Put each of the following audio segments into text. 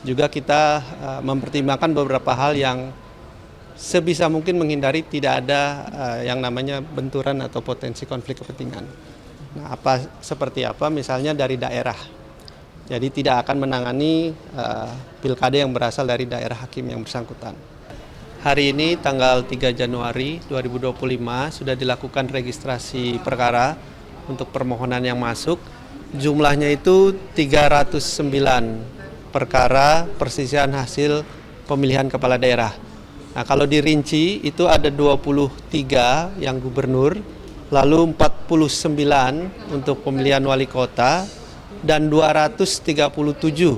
Juga kita mempertimbangkan beberapa hal yang sebisa mungkin menghindari tidak ada yang namanya benturan atau potensi konflik kepentingan. Nah, seperti apa? Misalnya dari daerah. Jadi tidak akan menangani pilkada yang berasal dari daerah hakim yang bersangkutan. Hari ini tanggal 3 Januari 2025 sudah dilakukan registrasi perkara untuk permohonan yang masuk. Jumlahnya itu 309 perkara perselisihan hasil pemilihan kepala daerah. Nah, kalau dirinci itu ada 23 yang gubernur, lalu 49 untuk pemilihan wali kota, dan 237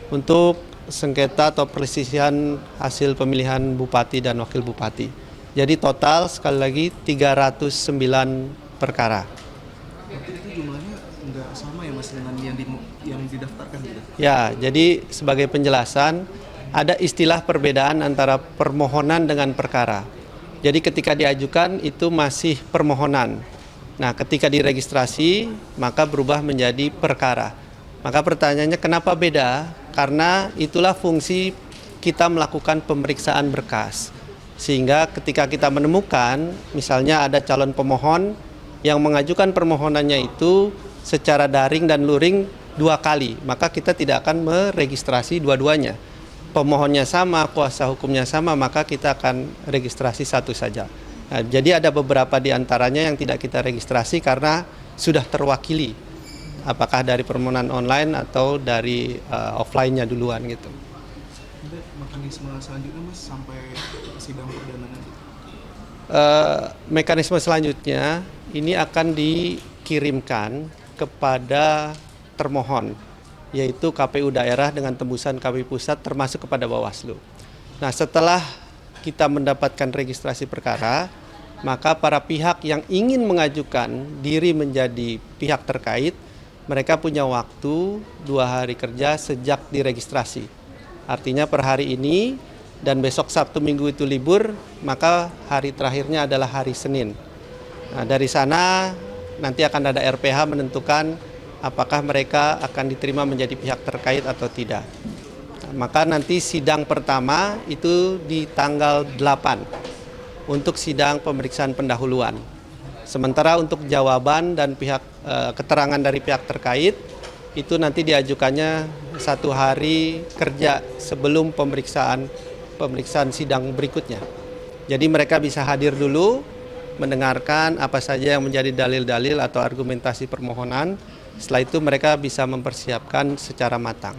untuk sengketa atau perselisihan hasil pemilihan bupati dan wakil bupati. Jadi total sekali lagi 309 perkara. Itu jumlahnya nggak sama ya Mas dengan yang didaftarkan gitu? Ya, jadi sebagai penjelasan ada istilah perbedaan antara permohonan dengan perkara. Jadi ketika diajukan itu masih permohonan. Nah, ketika diregistrasi maka berubah menjadi perkara. Maka pertanyaannya kenapa beda? Karena itulah fungsi kita melakukan pemeriksaan berkas. Sehingga ketika kita menemukan misalnya ada calon pemohon yang mengajukan permohonannya itu secara daring dan luring 2 kali, maka kita tidak akan meregistrasi dua-duanya. Pemohonnya sama, kuasa hukumnya sama, maka kita akan registrasi satu saja. Nah, jadi ada beberapa di antaranya yang tidak kita registrasi karena sudah terwakili, apakah dari permohonan online atau dari offline-nya duluan gitu. Mekanisme selanjutnya Mas sampai sidang perdana nanti? Mekanisme selanjutnya ini akan dikirimkan kepada termohon, yaitu KPU daerah dengan tembusan KPU pusat termasuk kepada Bawaslu. Nah, setelah kita mendapatkan registrasi perkara, maka para pihak yang ingin mengajukan diri menjadi pihak terkait, mereka punya waktu 2 hari kerja sejak diregistrasi. Artinya per hari ini dan besok Sabtu Minggu itu libur, maka hari terakhirnya adalah hari Senin. Nah, dari sana nanti akan ada RPH menentukan apakah mereka akan diterima menjadi pihak terkait atau tidak. Nah, maka nanti sidang pertama itu di tanggal 8 untuk sidang pemeriksaan pendahuluan. Sementara untuk jawaban dan keterangan dari pihak terkait itu nanti diajukannya 1 hari kerja sebelum pemeriksaan sidang berikutnya. Jadi mereka bisa hadir dulu, mendengarkan apa saja yang menjadi dalil-dalil atau argumentasi permohonan. Setelah itu mereka bisa mempersiapkan secara matang.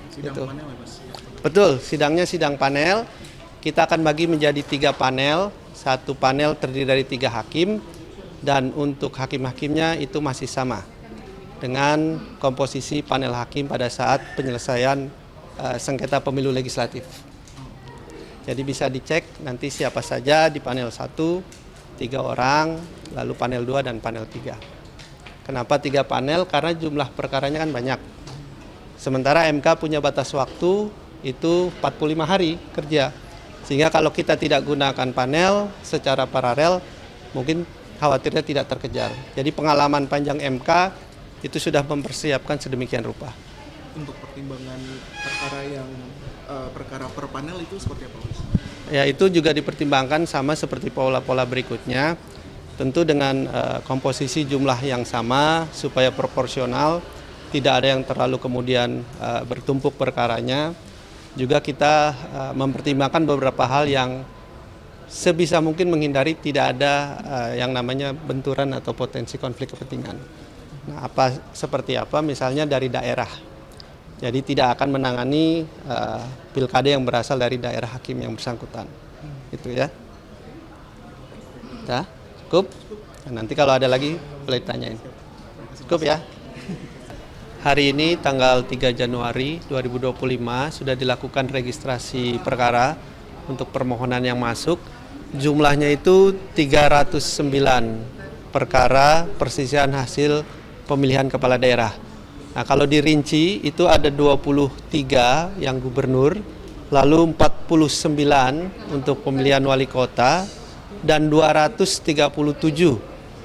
Sidang Itu. panel ya Mas? Betul, sidangnya sidang panel. Kita akan bagi menjadi 3 panel. 1 panel terdiri dari 3 hakim. Dan untuk hakim-hakimnya itu masih sama dengan komposisi panel hakim pada saat penyelesaian sengketa pemilu legislatif. Jadi bisa dicek nanti siapa saja di panel 1, 3 orang, lalu panel 2 dan panel 3. Kenapa 3 panel? Karena jumlah perkaranya kan banyak. Sementara MK punya batas waktu itu 45 hari kerja. Sehingga kalau kita tidak gunakan panel secara paralel, mungkin khawatirnya tidak terkejar. Jadi pengalaman panjang MK itu sudah mempersiapkan sedemikian rupa. Untuk pertimbangan perkara per panel itu seperti apa Mas? Ya, itu juga dipertimbangkan sama seperti pola-pola berikutnya. Tentu dengan komposisi jumlah yang sama supaya proporsional, tidak ada yang terlalu kemudian bertumpuk perkaranya. Juga kita mempertimbangkan beberapa hal yang sebisa mungkin menghindari tidak ada yang namanya benturan atau potensi konflik kepentingan. Nah, seperti apa? Misalnya dari daerah. Jadi tidak akan menangani pilkada yang berasal dari daerah hakim yang bersangkutan. Itu ya. Ya, cukup? Nah, nanti kalau ada lagi boleh ditanyain. Cukup ya. Hari ini tanggal 3 Januari 2025 sudah dilakukan registrasi perkara untuk permohonan yang masuk. Jumlahnya itu 309 perkara perselisihan hasil pemilihan kepala daerah. Nah, kalau dirinci itu ada 23 yang gubernur, lalu 49 untuk pemilihan wali kota, dan 237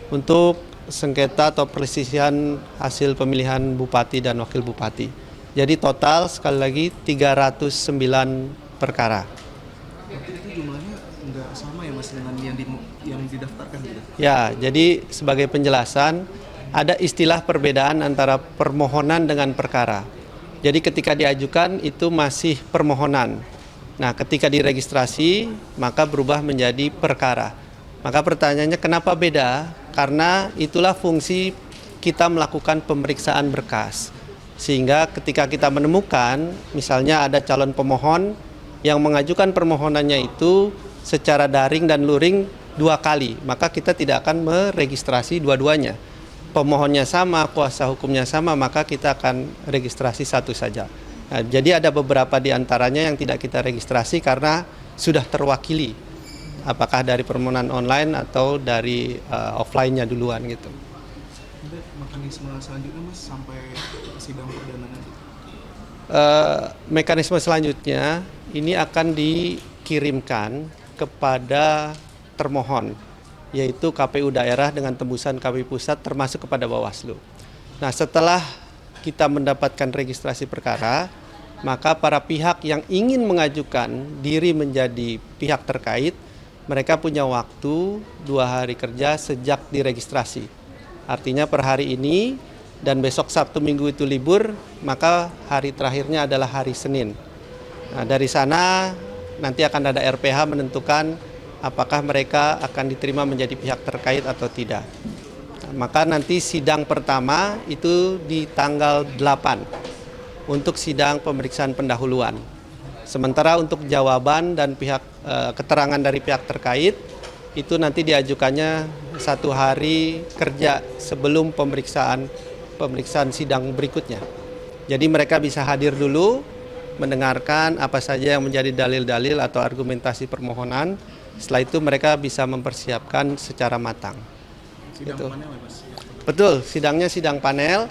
untuk sengketa atau perselisihan hasil pemilihan bupati dan wakil bupati. Jadi total sekali lagi 309 perkara. Waktu itu jumlahnya nggak sama ya Mas dengan yang didaftarkan gitu? Ya, jadi sebagai penjelasan, ada istilah perbedaan antara permohonan dengan perkara. Jadi ketika diajukan itu masih permohonan. Nah, ketika diregistrasi maka berubah menjadi perkara. Maka pertanyaannya kenapa beda? Karena itulah fungsi kita melakukan pemeriksaan berkas. Sehingga ketika kita menemukan, misalnya ada calon pemohon yang mengajukan permohonannya itu secara daring dan luring 2 kali, maka kita tidak akan meregistrasi dua-duanya. Pemohonnya sama, kuasa hukumnya sama, maka kita akan registrasi satu saja. Nah, jadi ada beberapa di antaranya yang tidak kita registrasi karena sudah terwakili, apakah dari permohonan online atau dari offline-nya duluan gitu. Ada mekanisme selanjutnya Mas sampai sidang perdana nanti? Mekanisme selanjutnya ini akan dikirimkan kepada termohon, yaitu KPU daerah dengan tembusan KPU pusat termasuk kepada Bawaslu. Nah, setelah kita mendapatkan registrasi perkara, maka para pihak yang ingin mengajukan diri menjadi pihak terkait, mereka punya waktu 2 hari kerja sejak diregistrasi. Artinya per hari ini dan besok Sabtu Minggu itu libur, maka hari terakhirnya adalah hari Senin. Nah, dari sana nanti akan ada RPH menentukan apakah mereka akan diterima menjadi pihak terkait atau tidak. Nah, maka nanti sidang pertama itu di tanggal 8 untuk sidang pemeriksaan pendahuluan. Sementara untuk jawaban dan keterangan dari pihak terkait itu nanti diajukannya 1 hari kerja sebelum pemeriksaan sidang berikutnya. Jadi mereka bisa hadir dulu, mendengarkan apa saja yang menjadi dalil-dalil atau argumentasi permohonan. Setelah itu mereka bisa mempersiapkan secara matang. Sidang Gitu. panel ya Mas? Betul, sidangnya sidang panel.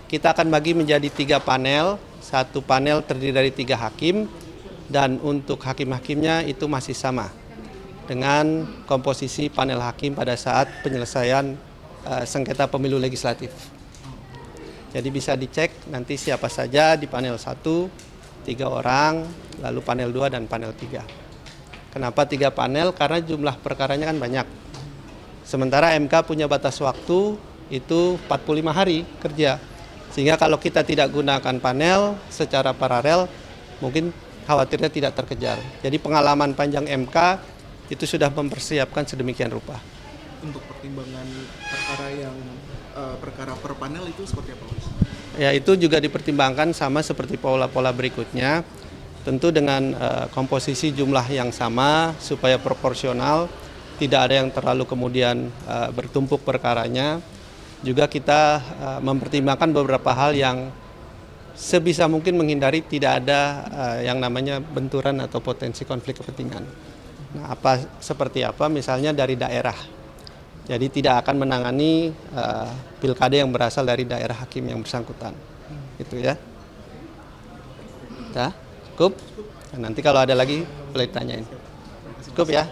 Kita akan bagi menjadi 3 panel. 1 panel terdiri dari 3 hakim, dan untuk hakim-hakimnya itu masih sama dengan komposisi panel hakim pada saat penyelesaian sengketa pemilu legislatif. Jadi bisa dicek nanti siapa saja di panel 1, 3 orang, lalu panel 2 dan panel 3. Kenapa 3 panel? Karena jumlah perkaranya kan banyak. Sementara MK punya batas waktu itu 45 hari kerja. Sehingga kalau kita tidak gunakan panel secara paralel, mungkin khawatirnya tidak terkejar. Jadi pengalaman panjang MK itu sudah mempersiapkan sedemikian rupa. Untuk pertimbangan perkara per panel itu seperti apa Mas? Ya, itu juga dipertimbangkan sama seperti pola-pola berikutnya. Tentu dengan komposisi jumlah yang sama supaya proporsional, tidak ada yang terlalu kemudian bertumpuk perkaranya. Juga kita mempertimbangkan beberapa hal yang sebisa mungkin menghindari tidak ada yang namanya benturan atau potensi konflik kepentingan. Nah, seperti apa? Misalnya dari daerah. Jadi tidak akan menangani pilkada yang berasal dari daerah hakim yang bersangkutan. Itu ya. Cukup? Nah, nanti kalau ada lagi boleh ditanyain. Cukup ya.